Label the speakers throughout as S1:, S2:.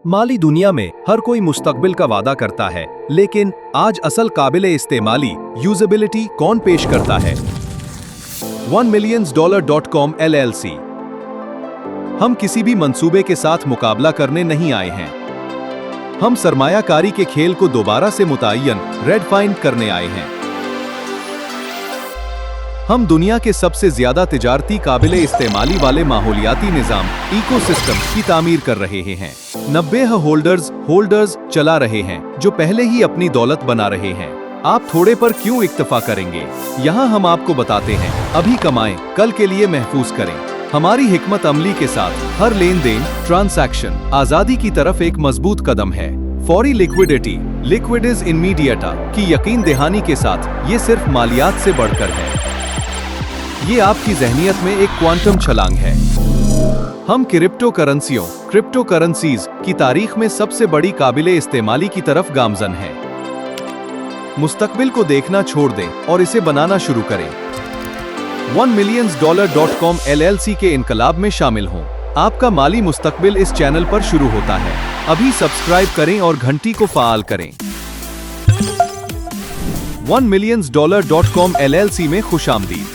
S1: माली दुनिया में हर कोई मुस्तकबिल का वादा करता है, लेकिन आज असल काबिले इस्तेमाली यूजेबिलिटी कौन पेश करता है? $1million.com LLC। हम किसी भी मंसूबे के साथ मुकाबला करने नहीं आए हैं। हम सरमायाकारी के खेल को दोबारा से मुतय्यन रेडफाइन करने आए हैं। हम दुनिया के सबसे ज्यादा तिजारती काबिले इस्तेमाली वाले माहौलियाती निज़ाम इकोसिस्टम की तामीर कर रहे हैं। 90 होल्डर्स चला रहे हैं जो पहले ही अपनी दौलत बना रहे हैं। आप थोड़े पर क्यों इक्तफा करेंगे? यहाँ हम आपको बताते हैं, अभी कमाएं, कल के लिए महफूज करें। हमारी हिकमत अमली के साथ हर लेन देन ट्रांसैक्शन आजादी की तरफ एक मजबूत कदम है। फौरी लिक्विडिटी, लिक्विड इज इमीडिएटा की यकीन दहानी के साथ ये सिर्फ मालियात से बढ़कर है। ये आपकी जहनियत में एक क्वांटम छलांग है। हम क्रिप्टो करेंसीज की तारीख में सबसे बड़ी काबिले इस्तेमाली की तरफ गामजन हैं। मुस्तकबिल को देखना छोड़ दें और इसे बनाना शुरू करें। $1million.com LLC के इनकलाब में शामिल हों। आपका माली मुस्तकबिल इस चैनल पर शुरू होता है। अभी सब्सक्राइब करें और घंटी को फाल करें। $1million.com LLC में खुशामदीद।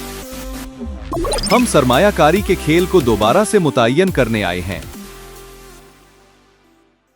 S1: हम सरमायाकारी के खेल को दोबारा से मुतय्यन करने आए हैं।